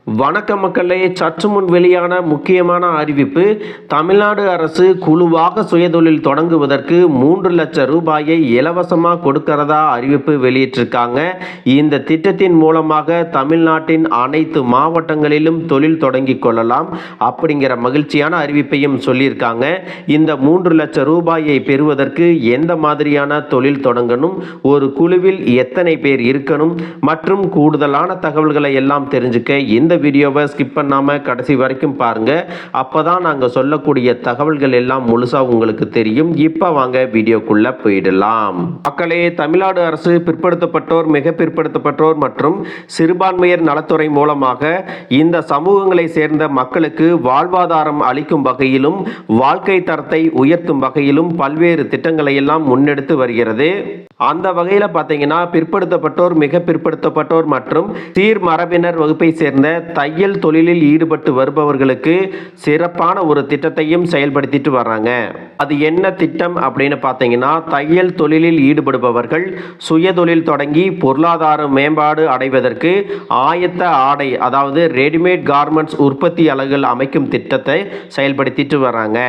வணக்க மக்களே, சற்று முன் வெளியான முக்கியமான அறிவிப்பு. தமிழ்நாடு அரசு குழுவாக சுயதொழில் தொடங்குவதற்கு 3 லட்சம் ரூபாயை இலவசமாக கொடுக்கிறதா அறிவிப்பு வெளியிட்டிருக்காங்க. இந்த திட்டத்தின் மூலமாக தமிழ்நாட்டின் அனைத்து மாவட்டங்களிலும் தொழில் தொடங்கி கொள்ளலாம் அப்படிங்கிற மகிழ்ச்சியான அறிவிப்பையும் சொல்லியிருக்காங்க. இந்த 3 லட்சம் ரூபாயை பெறுவதற்கு எந்த மாதிரியான தொழில் தொடங்கணும், ஒரு குழுவில் எத்தனை பேர் இருக்கணும் மற்றும் கூடுதலான தகவல்களை எல்லாம் தெரிஞ்சுக்க இந்த வீடியோவை ஸ்கிப் பண்ணாம கடைசி வரைக்கும் பாருங்க. அப்பதான் நாங்க சொல்லக்கூடிய தகவல்கள் எல்லாம் முழுசா உங்களுக்கு தெரியும். இப்ப வாங்க வீடியோக்குள்ள போயிடலாம். மக்களே, தமிழ்நாடு அரசு பிற்படுத்தப்பட்டோர், மிக பிற்படுத்தப்பட்டோர் மற்றும் சிறுபான்மையர் நலத்துறை மூலமாக இந்த சமூகங்களை சேர்ந்த மக்களுக்கு வாழ்வாதாரம் அளிக்கும் வகையிலும் வாழ்க்கை தரத்தை உயர்த்தும் வகையிலும் பல்வேறு திட்டங்களை எல்லாம் முன்னெடுத்து வருகிறது. அந்த வகையில பாத்தீங்கன்னா, பிற்படுத்தப்பட்டோர், மிக பிற்படுத்தப்பட்டோர் மற்றும் சீர்மரபினர் வகுப்பை சேர்ந்த தையல் தொழிலில் ஈடுபட்டு வருபவர்களுக்கு சிறப்பான ஒரு திட்டத்தையும் செயல்படுத்திட்டு வர்றாங்க. அது என்ன திட்டம் அப்படின்னு பார்த்தீங்கன்னா, தையல் தொழிலில் ஈடுபடுபவர்கள் சுயதொழில் தொடங்கி பொருளாதார மேம்பாடு அடைவதற்கு ஆயத்த ஆடை, அதாவது ரெடிமேட் கார்மெண்ட்ஸ் உற்பத்தி அலகுகள் அமைக்கும் திட்டத்தை செயல்படுத்திட்டு வர்றாங்க.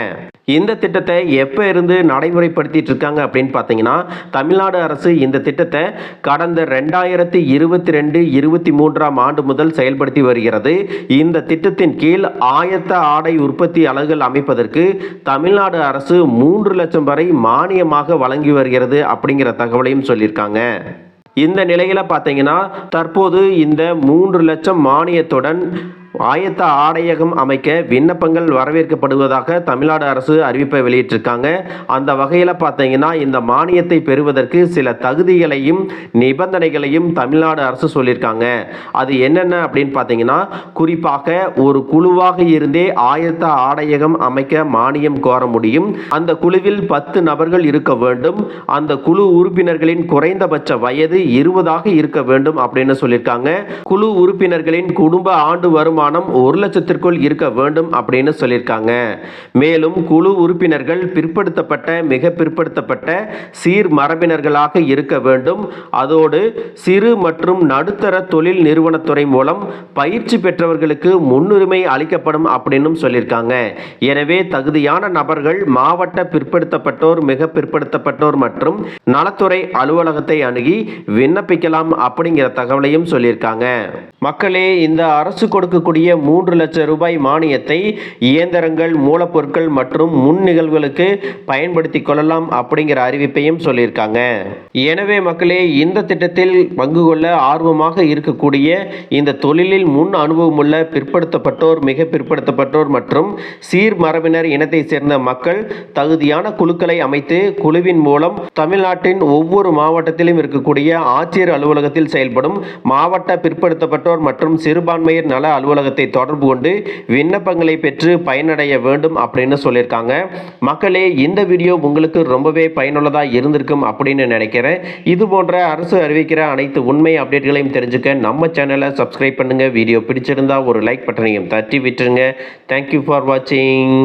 இந்த திட்டத்தை எப்போ இருந்து நடைமுறைப்படுத்திட்டு இருக்காங்க அப்படின்னு பார்த்தீங்கன்னா, தமிழ்நாடு அரசு இந்த திட்டத்தை கடந்த 2022-23 ஆண்டு முதல் செயல்படுத்தி வருகிறது. இந்த திட்டத்தின் கீழ் ஆயத்த ஆடை உற்பத்தி அலகுகள் அமைப்பதற்கு தமிழ்நாடு அரசு 3 லட்சம் வரை மானியமாக வழங்கி வருகிறது அப்படிங்கிற தகவலையும் சொல்லியிருக்காங்க. இந்த நிலையில பார்த்தீங்கன்னா, தற்போது இந்த 3 லட்சம் மானியத்துடன் ஆயத்த ஆடையகம் அமைக்க விண்ணப்பங்கள் வரவேற்கப்படுவதாக தமிழ்நாடு அரசு அறிவிப்பை வெளியிட்டிருக்காங்க. அந்த வகையில் பார்த்தீங்கன்னா, இந்த மானியத்தை பெறுவதற்கு சில தகுதிகளையும் நிபந்தனைகளையும் தமிழ்நாடு அரசு சொல்லியிருக்காங்க. அது என்னென்ன அப்படின்னு பார்த்தீங்கன்னா, குறிப்பாக ஒரு குழுவாக இருந்தே ஆயத்த ஆடையகம் அமைக்க மானியம் கோர முடியும். அந்த குழுவில் 10 நபர்கள் இருக்க வேண்டும். அந்த குழு உறுப்பினர்களின் குறைந்தபட்ச வயது 20 இருக்க வேண்டும் அப்படின்னு சொல்லியிருக்காங்க. குழு உறுப்பினர்களின் குடும்ப ஆண்டு வருமானம் 1 லட்சத்திற்குள் இருக்க வேண்டும் அப்படின்னு சொல்லியிருக்காங்க. மேலும் குழு உறுப்பினர்கள் பிற்படுத்தப்பட்ட, மிக பிற்படுத்தப்பட்ட, சீர் மரபினர்களாக இருக்க வேண்டும். அதோடு சிறு மற்றும் நடுத்தர தொழில் நிறுவனத்துறை மூலம் பயிற்சி பெற்றவர்களுக்கு முன்னுரிமை அளிக்கப்படும் அப்படின்னு சொல்லியிருக்காங்க. எனவே தகுதியான நபர்கள் மாவட்ட பிற்படுத்தப்பட்டோர், மிக பிற்படுத்தப்பட்டோர் மற்றும் நலத்துறை அலுவலகத்தை அணுகி விண்ணப்பிக்கலாம் அப்படிங்கிற தகவலையும் சொல்லியிருக்காங்க. மக்களே, இந்த அரசு கொடுக்கக்கூடிய 3 லட்சம் ரூபாய் மானியத்தை இயந்திரங்கள், மூலப்பொருட்கள் மற்றும் முன் நிகழ்வுகளுக்கு பயன்படுத்திக் கொள்ளலாம் அப்படிங்கிற அறிவிப்பையும் சொல்லியிருக்காங்க. எனவே மக்களே, இந்த திட்டத்தில் பங்கு கொள்ள ஆர்வமாக இருக்கக்கூடிய இந்த தொழிலில் முன் அனுபவமுள்ள பிற்படுத்தப்பட்டோர், மிக பிற்படுத்தப்பட்டோர் மற்றும் சீர் மரபினர் இனத்தை சேர்ந்த மக்கள் தகுதியான குழுக்களை அமைத்து குழுவின் மூலம் தமிழ்நாட்டின் ஒவ்வொரு மாவட்டத்திலும் இருக்கக்கூடிய ஆட்சியர் அலுவலகத்தில் செயல்படும் மாவட்ட பிற்படுத்தப்பட்டோர் மற்றும் சிறுபான்மையர் நல அலுவலகத்தை தொடர்பு கொண்டு விண்ணப்பங்களை பெற்று பயனடைய வேண்டும் அப்படின்னு சொல்லியிருக்காங்க. மக்களே, இந்த வீடியோ உங்களுக்கு ரொம்பவே பயனுள்ளதாக இருந்திருக்கும் அப்படின்னு நினைக்கிறேன். இது போன்ற அரசு அறிவிக்கிற அனைத்து உண்மை அப்டேட்களையும் தெரிஞ்சுக்க நம்ம சேனலை சப்ஸ்கிரைப் பண்ணுங்க. வீடியோ பிடிச்சிருந்தா ஒரு லைக் பட்டனையும் தட்டி விட்டுருங்க. தேங்க்யூ ஃபார் வாட்சிங்.